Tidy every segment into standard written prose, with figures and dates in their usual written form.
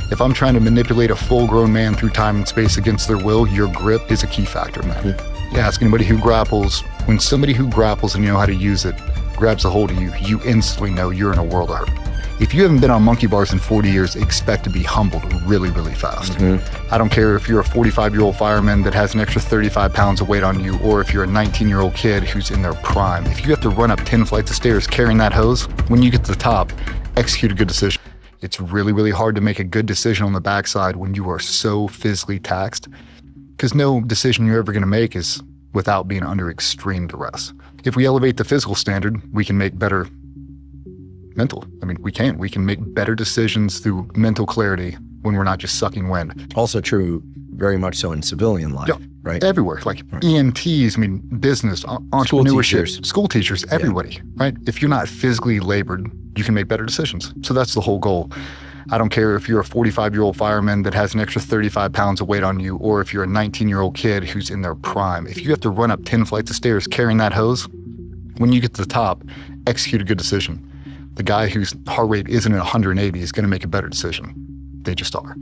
If I'm trying to manipulate a full-grown man through time and space against their will, your grip is a key factor in that. You ask anybody who grapples, when somebody who grapples and you know how to use it grabs a hold of you, you instantly know you're in a world of hurt. If you haven't been on monkey bars in 40 years, expect to be humbled really, really fast. I don't care if you're a 45-year-old fireman that has an extra 35 pounds of weight on you, or if you're a 19-year-old kid who's in their prime. If you have to run up 10 flights of stairs carrying that hose, when you get to the top, execute a good decision. It's really, really hard to make a good decision on the backside when you are so physically taxed, because no decision you're ever going to make is without being under extreme duress. If we elevate the physical standard, we can make better mental. We can make better decisions through mental clarity when we're not just sucking wind. Also true very much so in civilian life, right? Everywhere, like EMTs, business, entrepreneurship, school teachers, everybody, right? If you're not physically labored, you can make better decisions. So that's the whole goal. I don't care if you're a 45-year-old fireman that has an extra 35 pounds of weight on you, or if you're a 19-year-old kid who's in their prime. If you have to run up 10 flights of stairs carrying that hose, when you get to the top, execute a good decision. The guy whose heart rate isn't at 180 is going to make a better decision. They just are.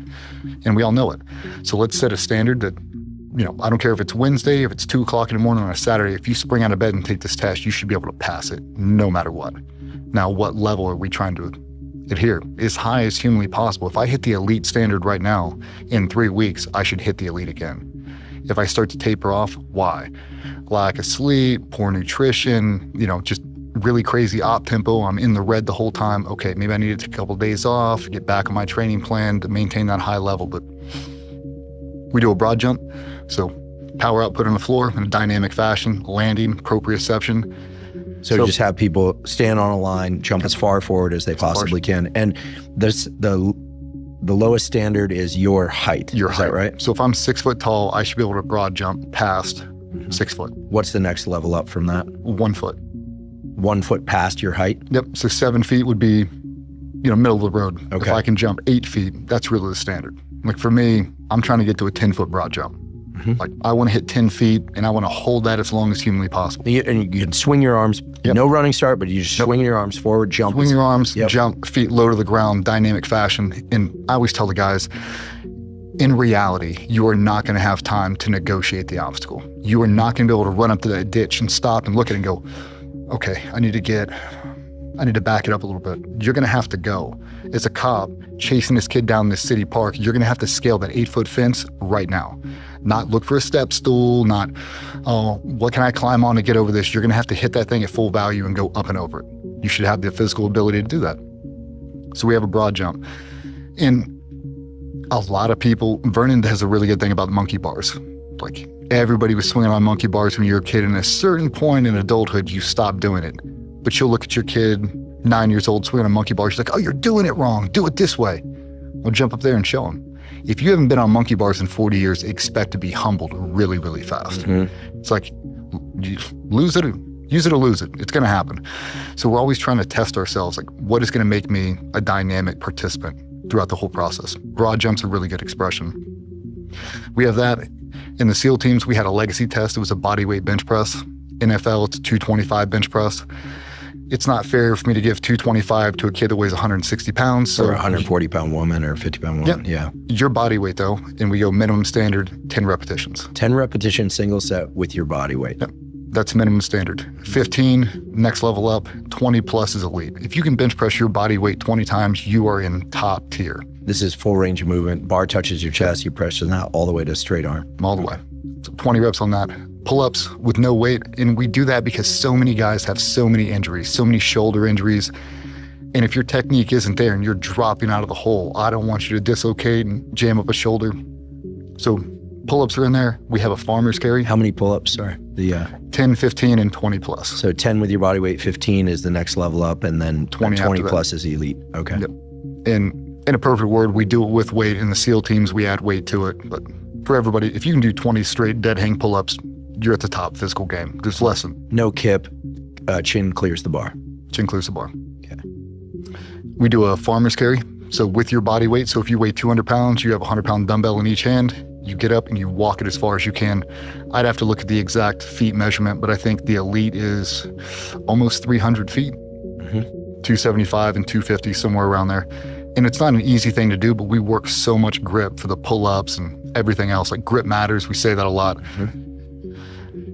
And we all know it. So let's set a standard that, I don't care if it's Wednesday, if it's 2 o'clock in the morning on a Saturday, if you spring out of bed and take this test, you should be able to pass it no matter what. Now, what level are we trying to adhere? As high as humanly possible. If I hit the elite standard right now, in 3 weeks, I should hit the elite again. If I start to taper off, why? Lack of sleep, poor nutrition, just really crazy op tempo. I'm in the red the whole time. Okay, maybe I need to take a couple of days off, get back on my training plan to maintain that high level. But we do a broad jump. So power output on the floor in a dynamic fashion, landing, proprioception. So just have people stand on a line, jump as far forward as they possibly can. And the lowest standard is your height. Is that right? So if I'm 6 foot tall, I should be able to broad jump past 6 foot. What's the next level up from that? 1 foot. 1 foot past your height? Yep. So 7 feet would be, middle of the road. Okay. If I can jump 8 feet, that's really the standard. Like for me, I'm trying to get to a 10-foot broad jump. Like I want to hit 10 feet and I want to hold that as long as humanly possible. And you can swing your arms, no running start, but you just swing your arms forward, jump. Swing your arms, jump, feet low to the ground, dynamic fashion. And I always tell the guys, in reality, you are not going to have time to negotiate the obstacle. You are not going to be able to run up to that ditch and stop and look at it and go, okay, I need to back it up a little bit. You're going to have to go. As a cop chasing this kid down this city park, you're going to have to scale that 8-foot fence right now. Not look for a step stool, not, what can I climb on to get over this? You're going to have to hit that thing at full value and go up and over it. You should have the physical ability to do that. So we have a broad jump. And a lot of people, Vernon has a really good thing about monkey bars. Like everybody was swinging on monkey bars when you were a kid, and at a certain point in adulthood, you stop doing it. But you'll look at your kid, 9 years old, swinging on monkey bars. She's like, oh, you're doing it wrong. Do it this way. Well, jump up there and show them. If you haven't been on monkey bars in 40 years, expect to be humbled really, really fast. It's like, you lose it, use it or lose it. It's going to happen. So we're always trying to test ourselves. Like, what is going to make me a dynamic participant throughout the whole process? Broad jump's a really good expression. We have that. In the SEAL teams, we had a legacy test. It was a body weight bench press. NFL, it's 225 bench press. It's not fair for me to give 225 to a kid that weighs 160 pounds. So or a 140-pound woman or a 50-pound woman. Yeah. Your body weight, though, and we go minimum standard, 10 repetitions. 10 repetition single set with your body weight. Yep. That's minimum standard. 15, next level up, 20 plus is elite. If you can bench press your body weight 20 times, you are in top tier. This is full range of movement. Bar touches your chest, you press it out all the way to straight arm. All the way. So 20 reps on that. Pull-ups with no weight. And we do that because so many guys have so many injuries, so many shoulder injuries. And if your technique isn't there and you're dropping out of the hole, I don't want you to dislocate and jam up a shoulder. So pull-ups are in there. We have a farmer's carry. How many pull-ups? Sorry. 10, 15, and 20 plus. So 10 with your body weight, 15 is the next level up, and then 20 plus is elite. Okay. Yep. And in a perfect word, we do it with weight. In the SEAL teams, we add weight to it. But for everybody, if you can do 20 straight dead hang pull-ups, you're at the top physical game. There's less than. No kip, chin clears the bar. Chin clears the bar. Okay. We do a farmer's carry. So with your body weight, so if you weigh 200 pounds, you have a 100-pound dumbbell in each hand, you get up and you walk it as far as you can. I'd have to look at the exact feet measurement, but I think the elite is almost 300 feet, 275 and 250, somewhere around there. And it's not an easy thing to do, but we work so much grip for the pull-ups and everything else. Like grip matters, we say that a lot.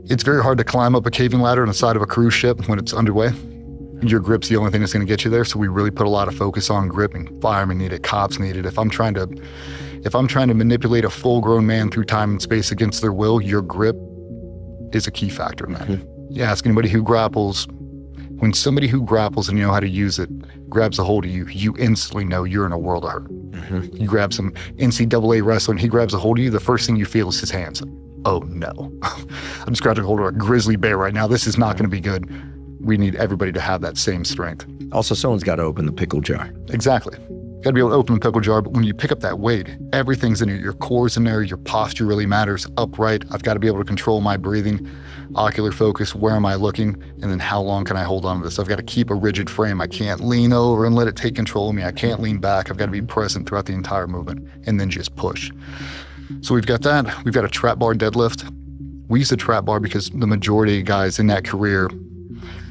It's very hard to climb up a caving ladder on the side of a cruise ship when it's underway. Your grip's the only thing that's going to get you there. So we really put a lot of focus on grip, and firemen need it, cops need it. If I'm trying to manipulate a full-grown man through time and space against their will, your grip is a key factor in that. You ask anybody who grapples, when somebody who grapples and you know how to use it grabs a hold of you, you instantly know you're in a world of hurt. You grab some NCAA wrestler and he grabs a hold of you, the first thing you feel is his hands. Oh no, I'm just grabbing a hold of a grizzly bear right now. This is not going to be good. We need everybody to have that same strength. Also, someone's got to open the pickle jar. Exactly. Got to be able to open the pickle jar, but when you pick up that weight, everything's in it. Your core's in there, your posture really matters. Upright, I've got to be able to control my breathing, ocular focus, where am I looking, and then how long can I hold on to this? I've got to keep a rigid frame. I can't lean over and let it take control of me. I can't lean back. I've got to be present throughout the entire movement and then just push. So we've got that. We've got a trap bar deadlift. We use a trap bar because the majority of guys in that career,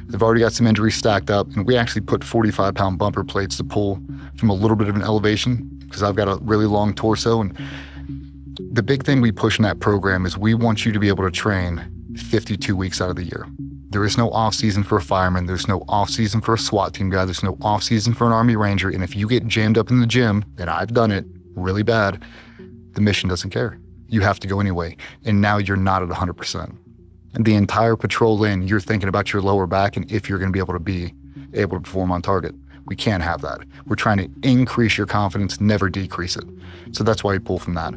they've already got some injuries stacked up, and we actually put 45-pound bumper plates to pull from a little bit of an elevation because I've got a really long torso. And the big thing we push in that program is we want you to be able to train 52 weeks out of the year. There is no off season for a fireman. There's no off season for a SWAT team guy. There's no off season for an Army Ranger. And if you get jammed up in the gym, and I've done it really bad, the mission doesn't care. You have to go anyway. And now you're not at 100%. And the entire patrol in, you're thinking about your lower back and if you're going to be able to perform on target. We can't have that. We're trying to increase your confidence, never decrease it. So that's why you pull from that.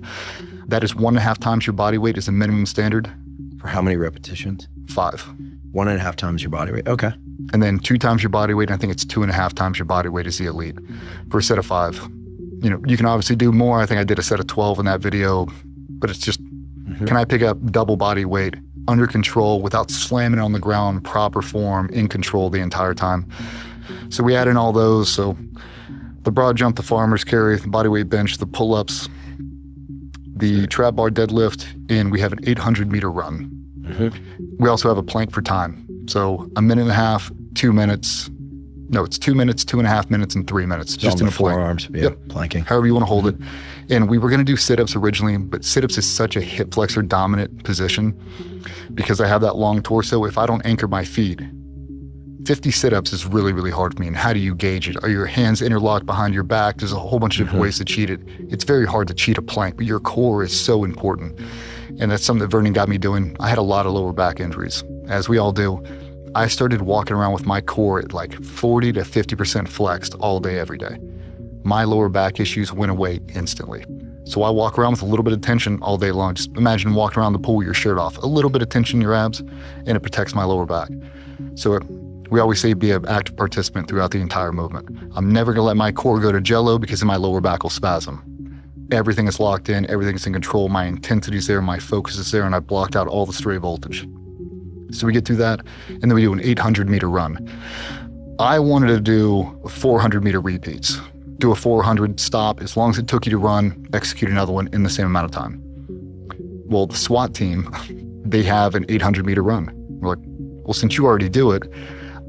That is 1.5 times your body weight is a minimum standard. For how many repetitions? 5. 1.5 times your body weight. Okay. And then 2 times your body weight. And I think it's 2.5 times your body weight is the elite for a set of 5. You know, you can obviously do more. I think I did a set of 12 in that video, but it's just, can I pick up double body weight under control without slamming it on the ground, proper form, in control the entire time? So we add in all those. So the broad jump, the farmer's carry, the bodyweight bench, the pull-ups, the trap bar deadlift, and we have an 800-meter run. We also have a plank for time. So 1.5 minutes, 2 minutes. No, it's 2 minutes, 2.5 minutes, and 3 minutes. Just in a forearms. Yeah, yep. Planking. However you want to hold it. And we were going to do sit-ups originally, but sit-ups is such a hip flexor dominant position because I have that long torso. If I don't anchor my feet, 50 sit-ups is really, really hard for me. And how do you gauge it? Are your hands interlocked behind your back? There's a whole bunch of different ways to cheat it. It's very hard to cheat a plank, but your core is so important. And that's something that Vernon got me doing. I had a lot of lower back injuries, as we all do. I started walking around with my core at like 40 to 50% flexed all day, every day. My lower back issues went away instantly. So I walk around with a little bit of tension all day long. Just imagine walking around the pool with your shirt off. A little bit of tension in your abs, and it protects my lower back. So we always say be an active participant throughout the entire movement. I'm never gonna let my core go to jello because then my lower back will spasm. Everything is locked in, everything's in control, my intensity's there, my focus is there, and I've blocked out all the stray voltage. So we get through that, and then we do an 800-meter run. I wanted to do 400-meter repeats. Do a 400, stop, as long as it took you to run, execute another one in the same amount of time. Well, the SWAT team, they have an 800-meter run. We're like, well, since you already do it,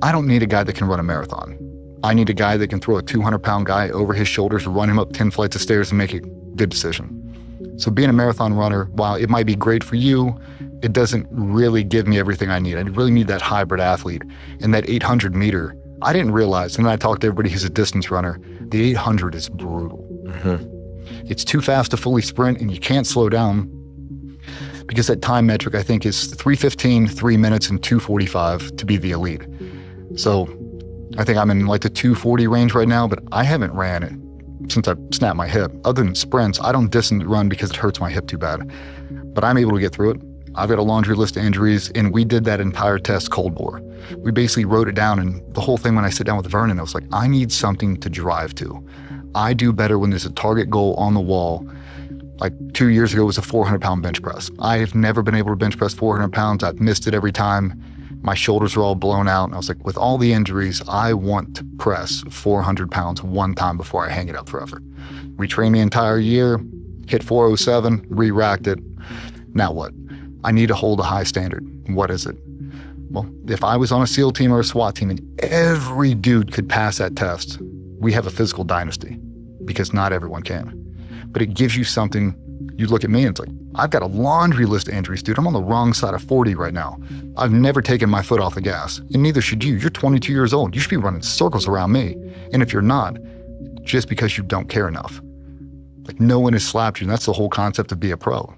I don't need a guy that can run a marathon. I need a guy that can throw a 200-pound guy over his shoulders, run him up 10 flights of stairs and make a good decision. So being a marathon runner, while it might be great for you, it doesn't really give me everything I need. I really need that hybrid athlete. And that 800-meter, I didn't realize, and then I talked to everybody who's a distance runner, the 800 is brutal. It's too fast to fully sprint, and you can't slow down because that time metric, I think, is 3:15, 3 minutes, and 2:45 to be the elite. So I think I'm in like the 2:40 range right now, but I haven't ran it since I snapped my hip. Other than sprints, I don't distance run because it hurts my hip too bad. But I'm able to get through it. I've got a laundry list of injuries, and we did that entire test cold bore. We basically wrote it down, and the whole thing when I sit down with Vernon, I was like, I need something to drive to. I do better when there's a target goal on the wall. Like 2 years ago was a 400-pound bench press. I have never been able to bench press 400 pounds. I've missed it every time. My shoulders are all blown out. And I was like, with all the injuries, I want to press 400 pounds one time before I hang it up forever. We trained the entire year, hit 407, re-racked it. Now what? I need to hold a high standard. What is it? Well, if I was on a SEAL team or a SWAT team and every dude could pass that test, we have a physical dynasty. because not everyone can. But it gives you something. You look at me and it's like, I've got a laundry list of injuries, dude. I'm on the wrong side of 40 right now. I've never taken my foot off the gas, and neither should you. You're 22 years old. You should be running circles around me. And if you're not, just because you don't care enough. Like, no one has slapped you, and that's the whole concept of be a pro.